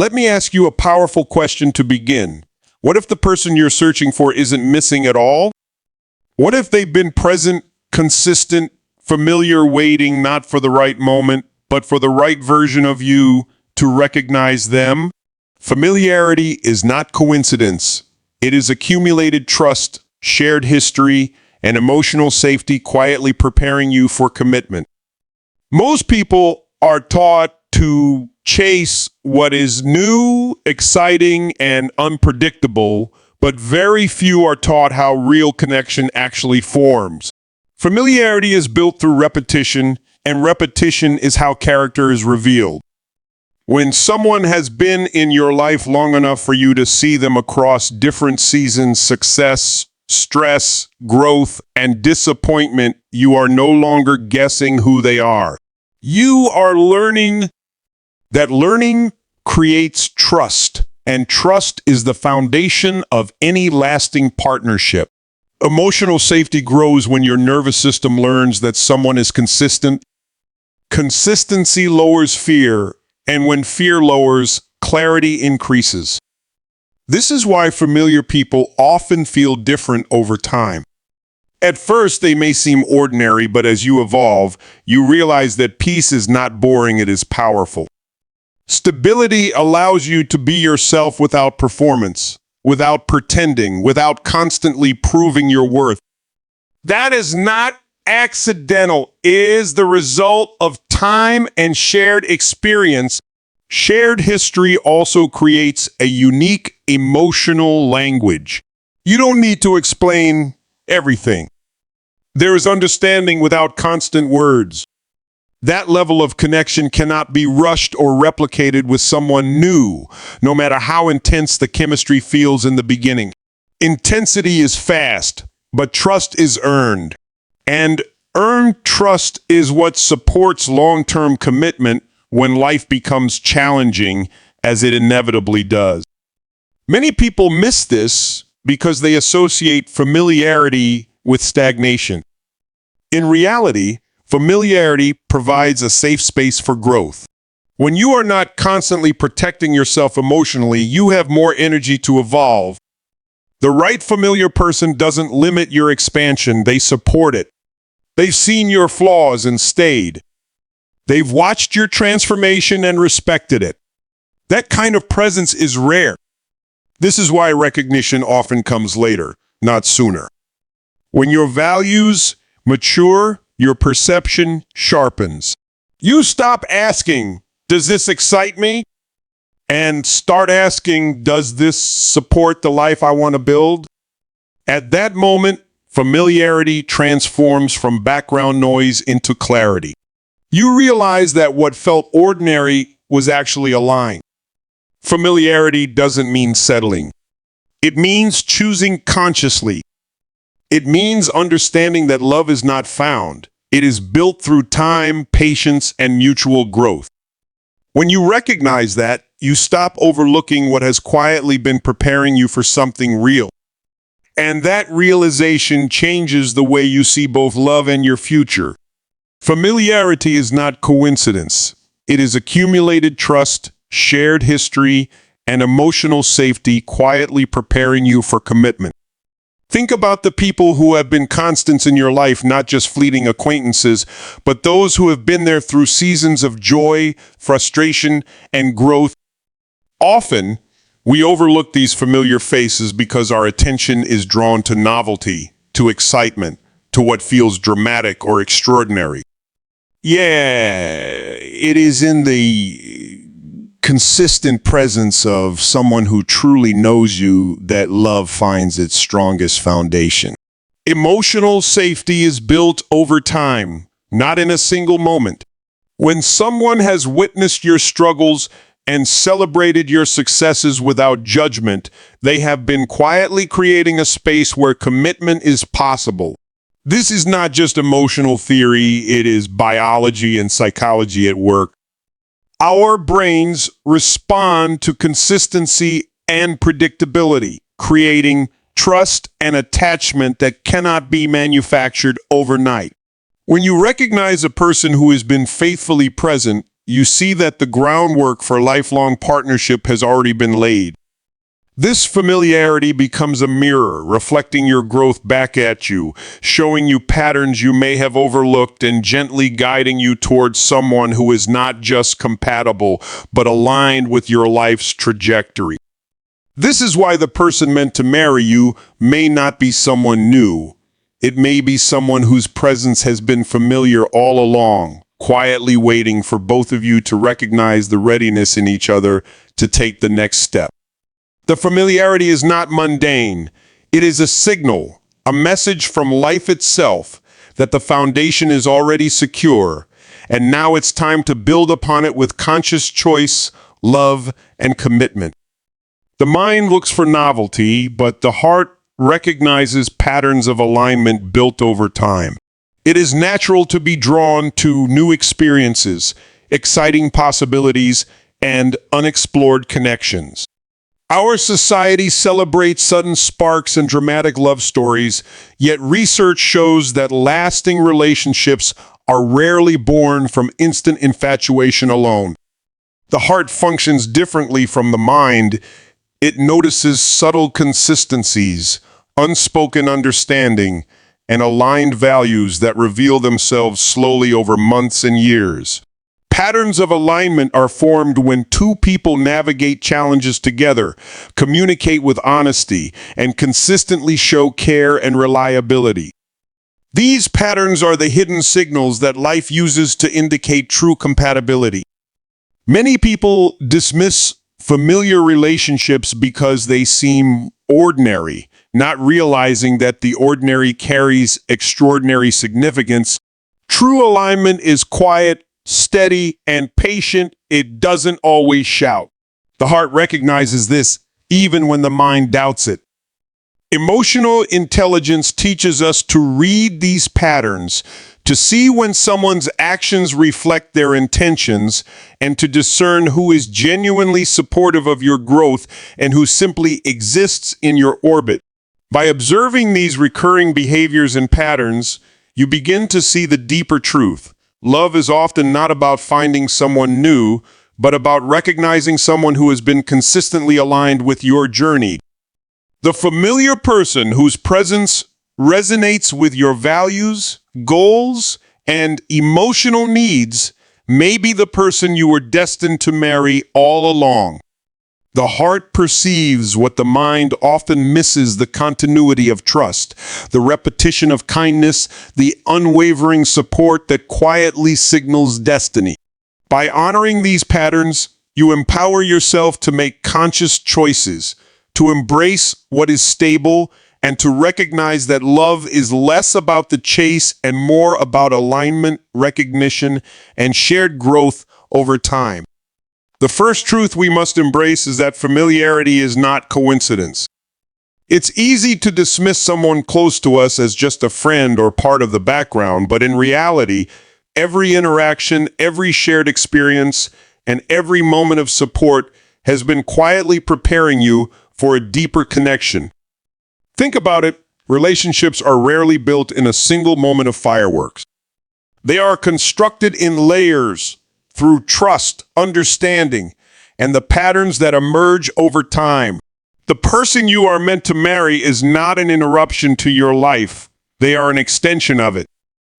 Let me ask you a powerful question to begin. What if the person you're searching for isn't missing at all? What if they've been present, consistent, familiar, waiting not for the right moment, but for the right version of you to recognize them? Familiarity is not coincidence. It is accumulated trust, shared history, and emotional safety quietly preparing you for commitment. Most people are taught to chase what is new, exciting, and unpredictable, but very few are taught how real connection actually forms. Familiarity is built through repetition, and repetition is how character is revealed. When someone has been in your life long enough for you to see them across different seasons, success, stress, growth, and disappointment, you are no longer guessing who they are. You are learning that learning creates trust, and trust is the foundation of any lasting partnership. Emotional safety grows when your nervous system learns that someone is consistent. Consistency lowers fear, and when fear lowers, clarity increases. This is why familiar people often feel different over time. At first, they may seem ordinary, but as you evolve, you realize that peace is not boring, it is powerful. Stability allows you to be yourself without performance, without pretending, without constantly proving your worth. That is not accidental. It is the result of time and shared experience. Shared history also creates a unique emotional language. You don't need to explain everything. There is understanding without constant words. That level of connection cannot be rushed or replicated with someone new, no matter how intense the chemistry feels in the beginning. Intensity is fast, but trust is earned. And earned trust is what supports long-term commitment when life becomes challenging, as it inevitably does. Many people miss this because they associate familiarity with stagnation. In reality, familiarity provides a safe space for growth. When you are not constantly protecting yourself emotionally, you have more energy to evolve. The right familiar person doesn't limit your expansion, they support it. They've seen your flaws and stayed. They've watched your transformation and respected it. That kind of presence is rare. This is why recognition often comes later, not sooner. When your values mature, your perception sharpens. You stop asking, "Does this excite me?" and start asking, "Does this support the life I want to build?" At that moment, familiarity transforms from background noise into clarity. You realize that what felt ordinary was actually aligned. Familiarity doesn't mean settling. It means choosing consciously. It means understanding that love is not found. It is built through time, patience, and mutual growth. When you recognize that, you stop overlooking what has quietly been preparing you for something real. And that realization changes the way you see both love and your future. Familiarity is not coincidence. It is accumulated trust, shared history, and emotional safety quietly preparing you for commitment. Think about the people who have been constants in your life, not just fleeting acquaintances, but those who have been there through seasons of joy, frustration, and growth. Often, we overlook these familiar faces because our attention is drawn to novelty, to excitement, to what feels dramatic or extraordinary. Yeah, it is in the consistent presence of someone who truly knows you that love finds its strongest foundation. Emotional safety is built over time, not in a single moment. When someone has witnessed your struggles and celebrated your successes without judgment, they have been quietly creating a space where commitment is possible. This is not just emotional theory, it is biology and psychology at work. Our brains respond to consistency and predictability, creating trust and attachment that cannot be manufactured overnight. When you recognize a person who has been faithfully present, you see that the groundwork for lifelong partnership has already been laid. This familiarity becomes a mirror, reflecting your growth back at you, showing you patterns you may have overlooked and gently guiding you towards someone who is not just compatible, but aligned with your life's trajectory. This is why the person meant to marry you may not be someone new. It may be someone whose presence has been familiar all along, quietly waiting for both of you to recognize the readiness in each other to take the next step. The familiarity is not mundane. It is a signal, a message from life itself that the foundation is already secure, and now it's time to build upon it with conscious choice, love, and commitment. The mind looks for novelty, but the heart recognizes patterns of alignment built over time. It is natural to be drawn to new experiences, exciting possibilities, and unexplored connections. Our society celebrates sudden sparks and dramatic love stories, yet research shows that lasting relationships are rarely born from instant infatuation alone. The heart functions differently from the mind. It notices subtle consistencies, unspoken understanding, and aligned values that reveal themselves slowly over months and years. Patterns of alignment are formed when two people navigate challenges together, communicate with honesty, and consistently show care and reliability. These patterns are the hidden signals that life uses to indicate true compatibility. Many people dismiss familiar relationships because they seem ordinary, not realizing that the ordinary carries extraordinary significance. True alignment is quiet, steady, and patient. It doesn't always shout. The heart recognizes this even when the mind doubts it. Emotional intelligence teaches us to read these patterns, to see when someone's actions reflect their intentions, and to discern who is genuinely supportive of your growth and who simply exists in your orbit. By observing these recurring behaviors and patterns, you begin to see the deeper truth. Love is often not about finding someone new, but about recognizing someone who has been consistently aligned with your journey. The familiar person whose presence resonates with your values, goals, and emotional needs may be the person you were destined to marry all along. The heart perceives what the mind often misses: the continuity of trust, the repetition of kindness, the unwavering support that quietly signals destiny. By honoring these patterns, you empower yourself to make conscious choices, to embrace what is stable, and to recognize that love is less about the chase and more about alignment, recognition, and shared growth over time. The first truth we must embrace is that familiarity is not coincidence. It's easy to dismiss someone close to us as just a friend or part of the background, but in reality, every interaction, every shared experience, and every moment of support has been quietly preparing you for a deeper connection. Think about it. Relationships are rarely built in a single moment of fireworks. They are constructed in layers, through trust, understanding, and the patterns that emerge over time. The person you are meant to marry is not an interruption to your life. They are an extension of it.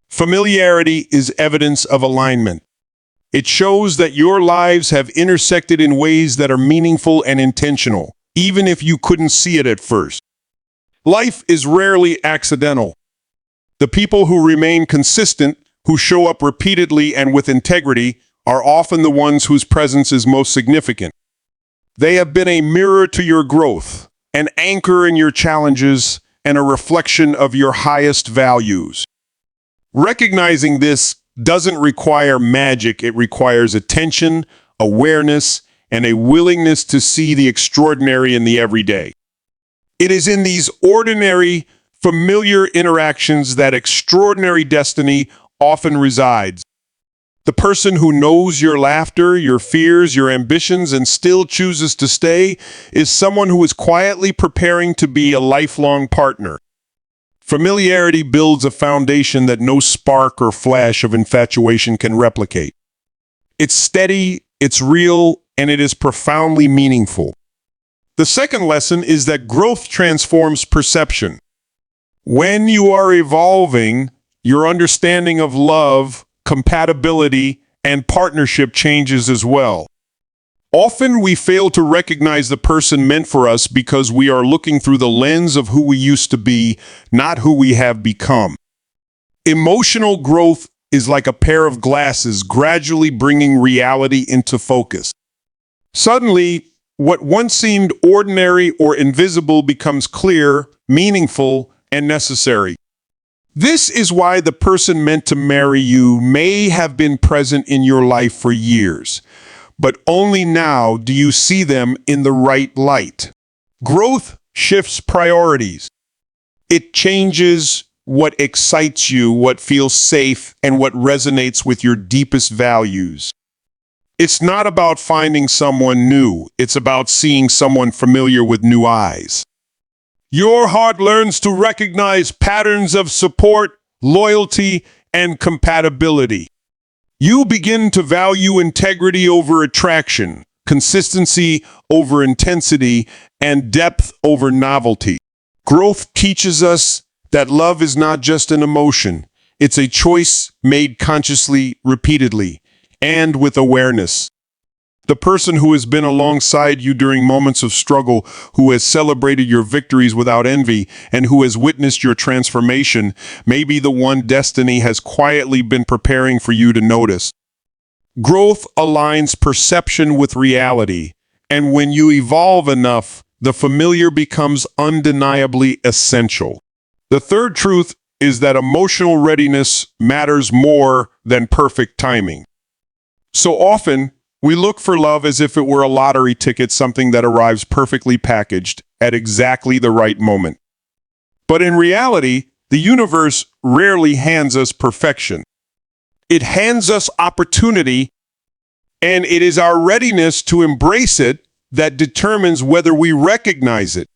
Familiarity is evidence of alignment. It shows that your lives have intersected in ways that are meaningful and intentional, even if you couldn't see it at first. Life is rarely accidental. The people who remain consistent, who show up repeatedly and with integrity, are often the ones whose presence is most significant. They have been a mirror to your growth, an anchor in your challenges, and a reflection of your highest values. Recognizing this doesn't require magic. It requires attention, awareness, and a willingness to see the extraordinary in the everyday. It is in these ordinary, familiar interactions that extraordinary destiny often resides. The person who knows your laughter, your fears, your ambitions, and still chooses to stay is someone who is quietly preparing to be a lifelong partner. Familiarity builds a foundation that no spark or flash of infatuation can replicate. It's steady, it's real, and it is profoundly meaningful. The second lesson is that growth transforms perception. When you are evolving, your understanding of love, compatibility, and partnership changes as well. Often we fail to recognize the person meant for us because we are looking through the lens of who we used to be, not who we have become. Emotional growth is like a pair of glasses gradually bringing reality into focus. Suddenly, what once seemed ordinary or invisible becomes clear, meaningful, and necessary. This is why the person meant to marry you may have been present in your life for years, but only now do you see them in the right light. Growth shifts priorities. It changes what excites you, what feels safe, and what resonates with your deepest values. It's not about finding someone new. It's about seeing someone familiar with new eyes. Your heart learns to recognize patterns of support, loyalty, and compatibility. You begin to value integrity over attraction, consistency over intensity, and depth over novelty. Growth teaches us that love is not just an emotion. It's a choice made consciously, repeatedly, and with awareness. The person who has been alongside you during moments of struggle, who has celebrated your victories without envy, and who has witnessed your transformation, may be the one destiny has quietly been preparing for you to notice. Growth aligns perception with reality, and when you evolve enough, the familiar becomes undeniably essential. The third truth is that emotional readiness matters more than perfect timing. So often, we look for love as if it were a lottery ticket, something that arrives perfectly packaged at exactly the right moment. But in reality, the universe rarely hands us perfection. It hands us opportunity, and it is our readiness to embrace it that determines whether we recognize it.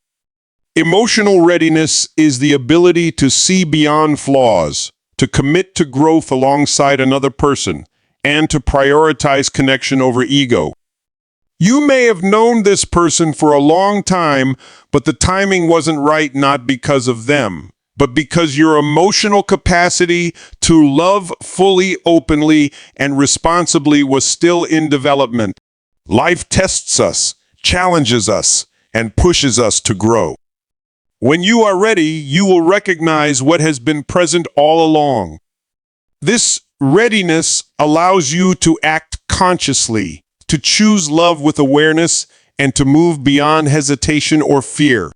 Emotional readiness is the ability to see beyond flaws, to commit to growth alongside another person, and to prioritize connection over ego. You may have known this person for a long time, but the timing wasn't right not because of them, but because your emotional capacity to love fully, openly, and responsibly was still in development. Life tests us, challenges us, and pushes us to grow. When you are ready, you will recognize what has been present all along. This readiness allows you to act consciously, to choose love with awareness, and to move beyond hesitation or fear.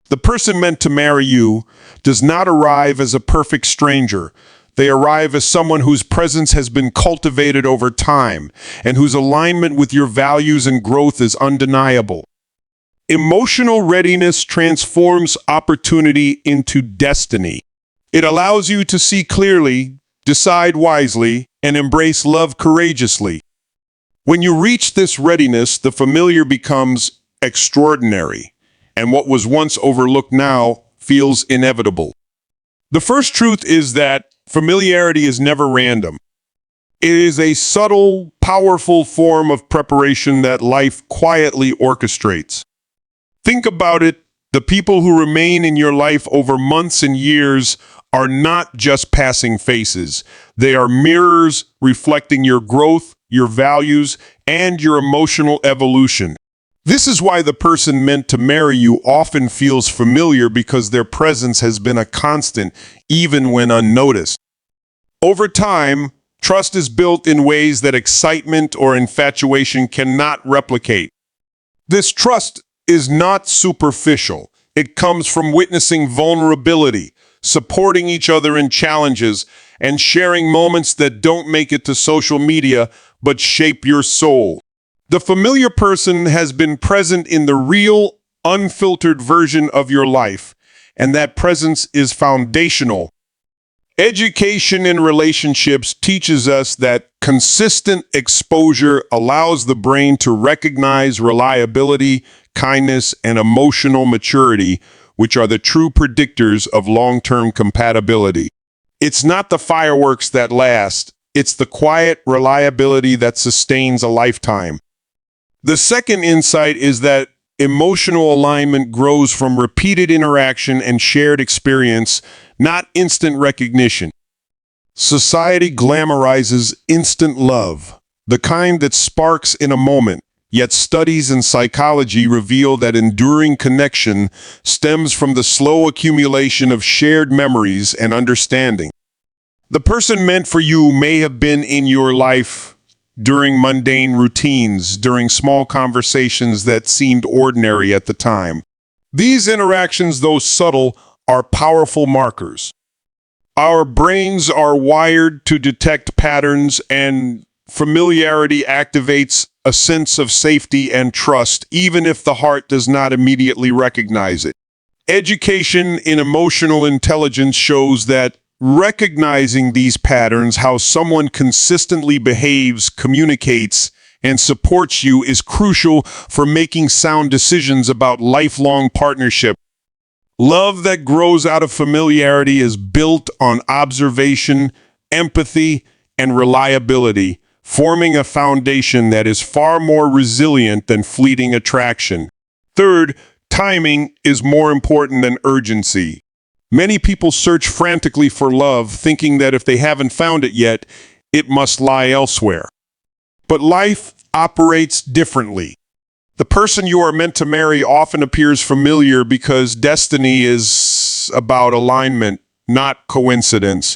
The person meant to marry you does not arrive as a perfect stranger. They arrive as someone whose presence has been cultivated over time and whose alignment with your values and growth is undeniable. Emotional readiness transforms opportunity into destiny. It allows you to see clearly, decide wisely, and embrace love courageously. When you reach this readiness, the familiar becomes extraordinary, and what was once overlooked now feels inevitable. The first truth is that familiarity is never random. It is a subtle, powerful form of preparation that life quietly orchestrates. Think about it. The people who remain in your life over months and years are not just passing faces. They are mirrors reflecting your growth, your values, and your emotional evolution. This is why the person meant to marry you often feels familiar, because their presence has been a constant, even when unnoticed. Over time, trust is built in ways that excitement or infatuation cannot replicate. This trust is not superficial. It comes from witnessing vulnerability, supporting each other in challenges, and sharing moments that don't make it to social media but shape your soul. The familiar person has been present in the real, unfiltered version of your life, and that presence is foundational. Education in relationships teaches us that consistent exposure allows the brain to recognize reliability, kindness, and emotional maturity, which are the true predictors of long-term compatibility. It's not the fireworks that last, It's the quiet reliability that sustains a lifetime. The second insight is that emotional alignment grows from repeated interaction and shared experience, not instant recognition. Society glamorizes instant love, the kind that sparks in a moment, yet studies in psychology reveal that enduring connection stems from the slow accumulation of shared memories and understanding. The person meant for you may have been in your life during mundane routines, during small conversations that seemed ordinary at the time. These interactions, though subtle, are powerful markers. Our brains are wired to detect patterns, and familiarity activates a sense of safety and trust, even if the heart does not immediately recognize it. Education in emotional intelligence shows that recognizing these patterns, how someone consistently behaves, communicates, and supports you, is crucial for making sound decisions about lifelong partnership. Love that grows out of familiarity is built on observation, empathy, and reliability, forming a foundation that is far more resilient than fleeting attraction. Third, timing is more important than urgency. Many people search frantically for love, thinking that if they haven't found it yet, it must lie elsewhere. But life operates differently. The person you are meant to marry often appears familiar because destiny is about alignment, not coincidence.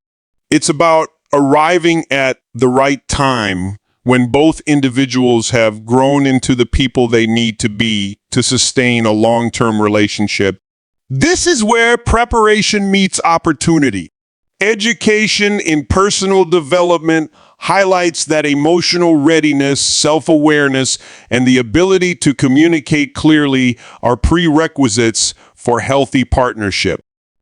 It's about arriving at the right time when both individuals have grown into the people they need to be to sustain a long-term relationship. This is where preparation meets opportunity. Education in personal development highlights that emotional readiness, self-awareness, and the ability to communicate clearly are prerequisites for healthy partnership.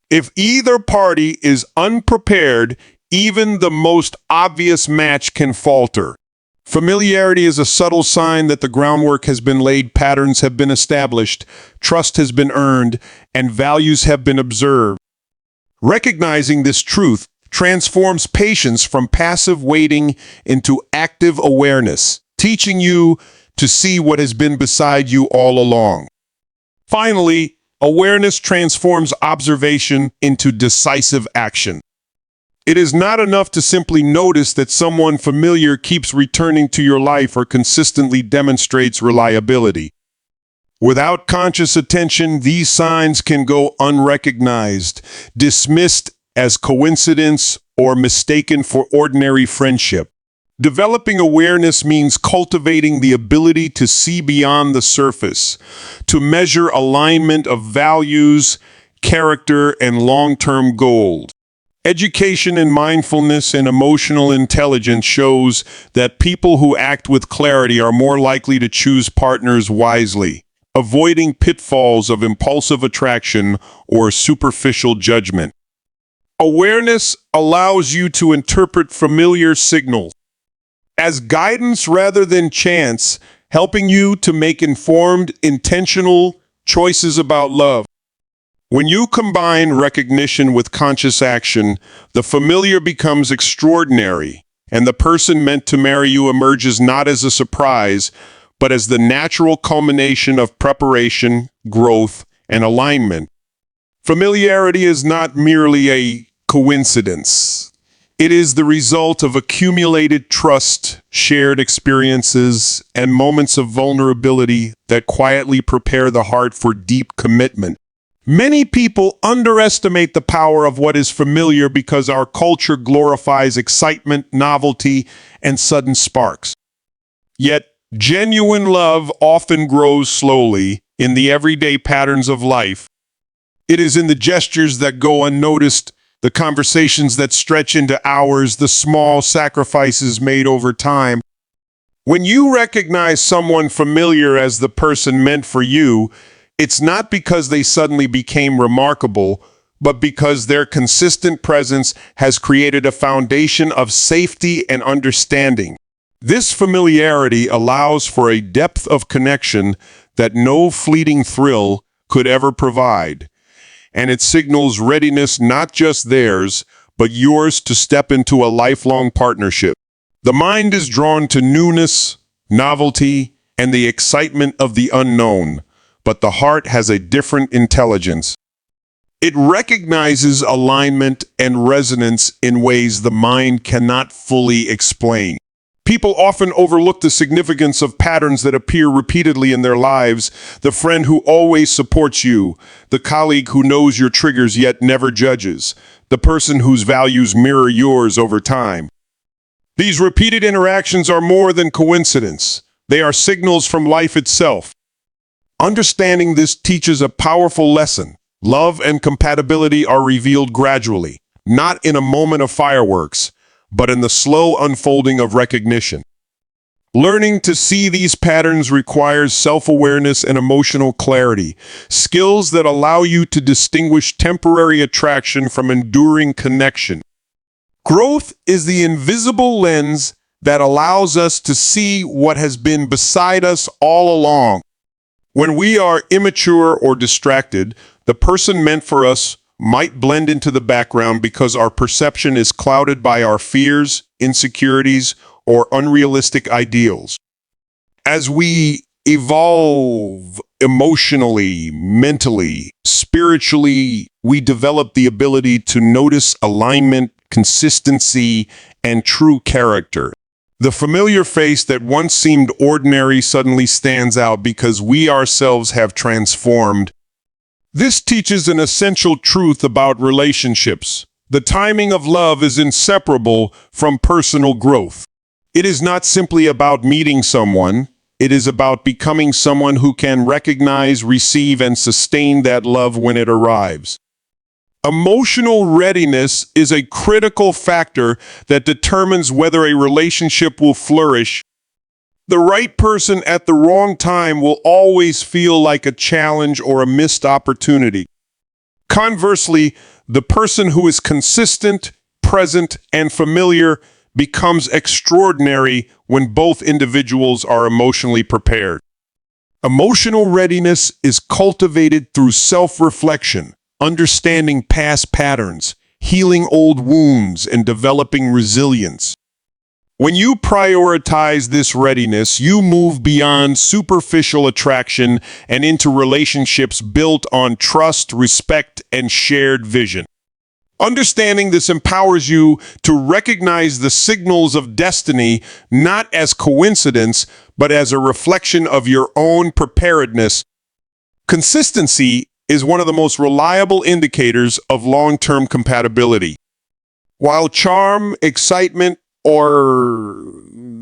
If either party is unprepared, even the most obvious match can falter. Familiarity is a subtle sign that the groundwork has been laid, patterns have been established, trust has been earned, and values have been observed. Recognizing this truth transforms patience from passive waiting into active awareness, teaching you to see what has been beside you all along. Finally, awareness transforms observation into decisive action. It is not enough to simply notice that someone familiar keeps returning to your life or consistently demonstrates reliability. Without conscious attention, these signs can go unrecognized, dismissed as coincidence or mistaken for ordinary friendship. Developing awareness means cultivating the ability to see beyond the surface, to measure alignment of values, character, and long-term goals. Education in mindfulness and emotional intelligence shows that people who act with clarity are more likely to choose partners wisely, avoiding pitfalls of impulsive attraction or superficial judgment. Awareness allows you to interpret familiar signals as guidance rather than chance, helping you to make informed, intentional choices about love. When you combine recognition with conscious action, the familiar becomes extraordinary, and the person meant to marry you emerges not as a surprise, but as the natural culmination of preparation, growth, and alignment. Familiarity is not merely a coincidence. It is the result of accumulated trust, shared experiences, and moments of vulnerability that quietly prepare the heart for deep commitment. Many people underestimate the power of what is familiar because our culture glorifies excitement, novelty, and sudden sparks. Yet, genuine love often grows slowly in the everyday patterns of life. It is in the gestures that go unnoticed, the conversations that stretch into hours, the small sacrifices made over time. When you recognize someone familiar as the person meant for you, it's not because they suddenly became remarkable, but because their consistent presence has created a foundation of safety and understanding. This familiarity allows for a depth of connection that no fleeting thrill could ever provide, and it signals readiness not just theirs, but yours to step into a lifelong partnership. The mind is drawn to newness, novelty, and the excitement of the unknown, but the heart has a different intelligence. It recognizes alignment and resonance in ways the mind cannot fully explain. People often overlook the significance of patterns that appear repeatedly in their lives. The friend who always supports you, the colleague who knows your triggers yet never judges, the person whose values mirror yours over time. These repeated interactions are more than coincidence. They are signals from life itself. Understanding this teaches a powerful lesson. Love and compatibility are revealed gradually, not in a moment of fireworks, but in the slow unfolding of recognition. Learning to see these patterns requires self-awareness and emotional clarity, skills that allow you to distinguish temporary attraction from enduring connection. Growth is the invisible lens that allows us to see what has been beside us all along. When we are immature or distracted, the person meant for us might blend into the background because our perception is clouded by our fears, insecurities, or unrealistic ideals. As we evolve emotionally, mentally, spiritually, we develop the ability to notice alignment, consistency, and true character. The familiar face that once seemed ordinary suddenly stands out because we ourselves have transformed. This teaches an essential truth about relationships. The timing of love is inseparable from personal growth. It is not simply about meeting someone. It is about becoming someone who can recognize, receive, and sustain that love when it arrives. Emotional readiness is a critical factor that determines whether a relationship will flourish. The right person at the wrong time will always feel like a challenge or a missed opportunity. Conversely, the person who is consistent, present, and familiar becomes extraordinary when both individuals are emotionally prepared. Emotional readiness is cultivated through self-reflection, understanding past patterns, healing old wounds, and developing resilience. When you prioritize this readiness, you move beyond superficial attraction and into relationships built on trust, respect, and shared vision. Understanding this empowers you to recognize the signals of destiny not as coincidence, but as a reflection of your own preparedness. Consistency is one of the most reliable indicators of long-term compatibility. While charm, excitement, or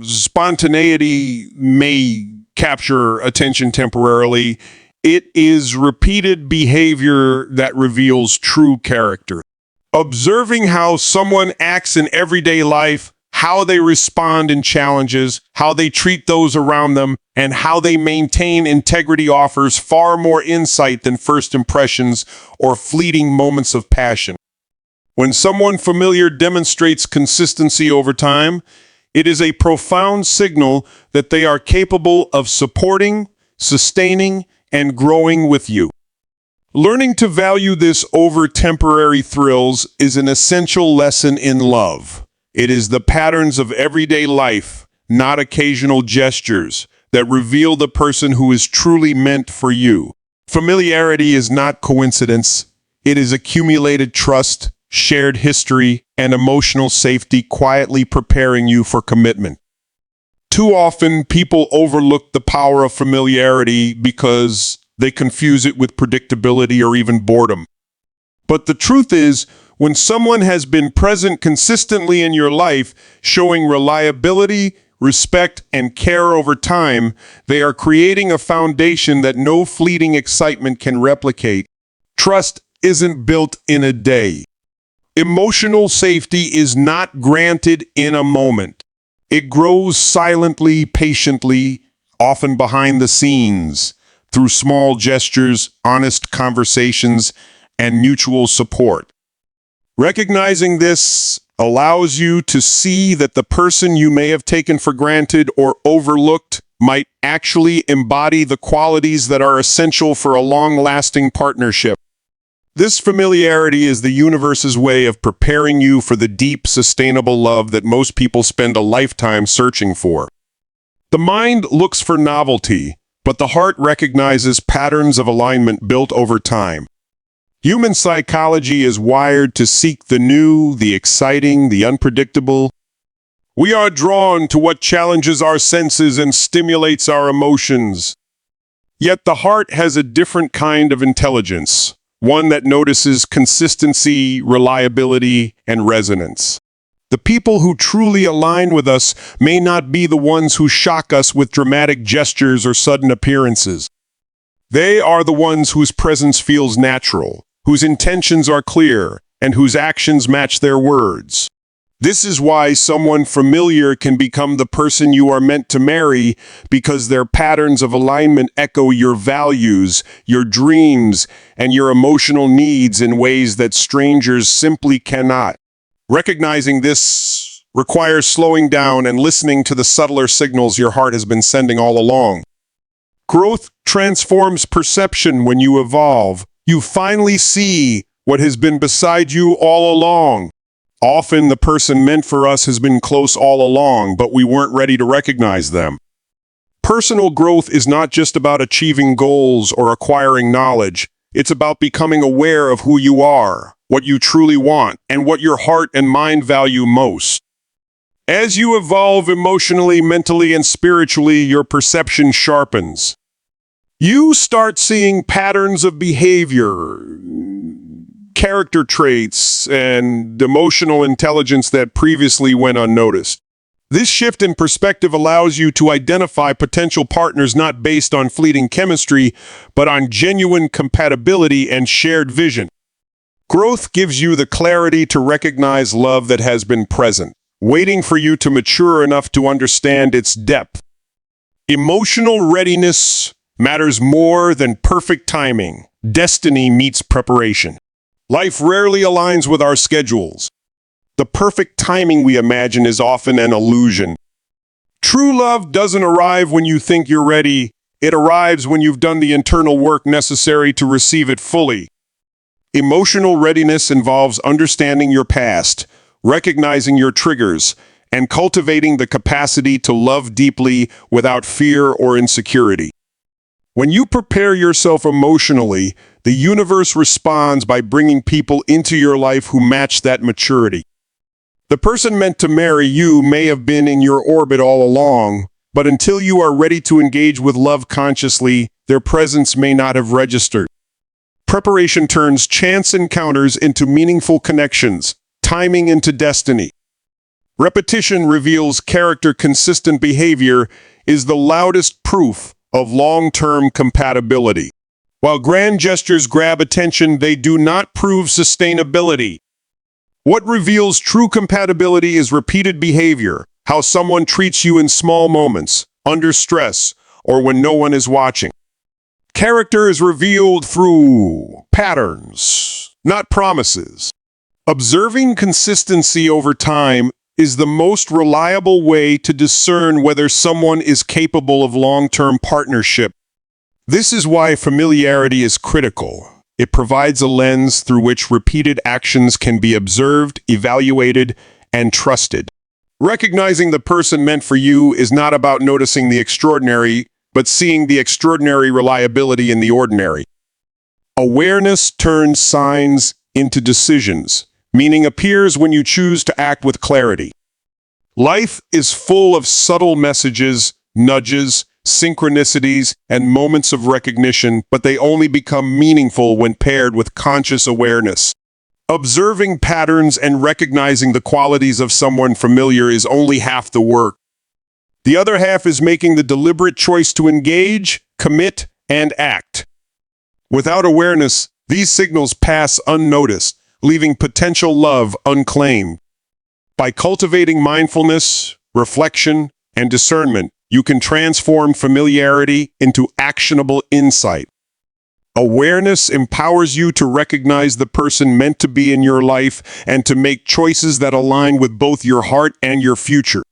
spontaneity may capture attention temporarily, it is repeated behavior that reveals true character. Observing how someone acts in everyday life, how they respond in challenges, how they treat those around them, and how they maintain integrity offers far more insight than first impressions or fleeting moments of passion. When someone familiar demonstrates consistency over time, it is a profound signal that they are capable of supporting, sustaining, and growing with you. Learning to value this over temporary thrills is an essential lesson in love. It is the patterns of everyday life, not occasional gestures, that reveal the person who is truly meant for you. Familiarity is not coincidence. It is accumulated trust, shared history, and emotional safety quietly preparing you for commitment. Too often, people overlook the power of familiarity because they confuse it with predictability or even boredom. But the truth is, when someone has been present consistently in your life, showing reliability, respect, and care over time, they are creating a foundation that no fleeting excitement can replicate. Trust isn't built in a day. Emotional safety is not granted in a moment. It grows silently, patiently, often behind the scenes, through small gestures, honest conversations, and mutual support. Recognizing this allows you to see that the person you may have taken for granted or overlooked might actually embody the qualities that are essential for a long-lasting partnership. This familiarity is the universe's way of preparing you for the deep, sustainable love that most people spend a lifetime searching for. The mind looks for novelty, but the heart recognizes patterns of alignment built over time. Human psychology is wired to seek the new, the exciting, the unpredictable. We are drawn to what challenges our senses and stimulates our emotions. Yet the heart has a different kind of intelligence, one that notices consistency, reliability, and resonance. The people who truly align with us may not be the ones who shock us with dramatic gestures or sudden appearances. They are the ones whose presence feels natural, whose intentions are clear, and whose actions match their words. This is why someone familiar can become the person you are meant to marry, because their patterns of alignment echo your values, your dreams, and your emotional needs in ways that strangers simply cannot. Recognizing this requires slowing down and listening to the subtler signals your heart has been sending all along. Growth transforms perception when you evolve. You finally see what has been beside you all along. Often the person meant for us has been close all along, but we weren't ready to recognize them. Personal growth is not just about achieving goals or acquiring knowledge. It's about becoming aware of who you are, what you truly want, and what your heart and mind value most. As you evolve emotionally, mentally, and spiritually, your perception sharpens. You start seeing patterns of behavior, character traits, and emotional intelligence that previously went unnoticed. This shift in perspective allows you to identify potential partners not based on fleeting chemistry, but on genuine compatibility and shared vision. Growth gives you the clarity to recognize love that has been present, waiting for you to mature enough to understand its depth. Emotional readiness matters more than perfect timing. Destiny meets preparation. Life rarely aligns with our schedules. The perfect timing we imagine is often an illusion. True love doesn't arrive when you think you're ready. It arrives when you've done the internal work necessary to receive it fully. Emotional readiness involves understanding your past, recognizing your triggers, and cultivating the capacity to love deeply without fear or insecurity. When you prepare yourself emotionally, the universe responds by bringing people into your life who match that maturity. The person meant to marry you may have been in your orbit all along, but until you are ready to engage with love consciously, their presence may not have registered. Preparation turns chance encounters into meaningful connections, timing into destiny. Repetition reveals character. Consistent behavior is the loudest proof of long-term compatibility. While grand gestures grab attention, they do not prove sustainability. What reveals true compatibility is repeated behavior, how someone treats you in small moments, under stress, or when no one is watching. Character is revealed through patterns, not promises. Observing consistency over time is the most reliable way to discern whether someone is capable of long-term partnership. This is why familiarity is critical. It provides a lens through which repeated actions can be observed, evaluated, and trusted. Recognizing the person meant for you is not about noticing the extraordinary, but seeing the extraordinary reliability in the ordinary. Awareness turns signs into decisions. Meaning appears when you choose to act with clarity. Life is full of subtle messages, nudges, synchronicities, and moments of recognition, but they only become meaningful when paired with conscious awareness. Observing patterns and recognizing the qualities of someone familiar is only half the work. The other half is making the deliberate choice to engage, commit, and act. Without awareness, these signals pass unnoticed, leaving potential love unclaimed. By cultivating mindfulness, reflection, and discernment, you can transform familiarity into actionable insight. Awareness empowers you to recognize the person meant to be in your life and to make choices that align with both your heart and your future.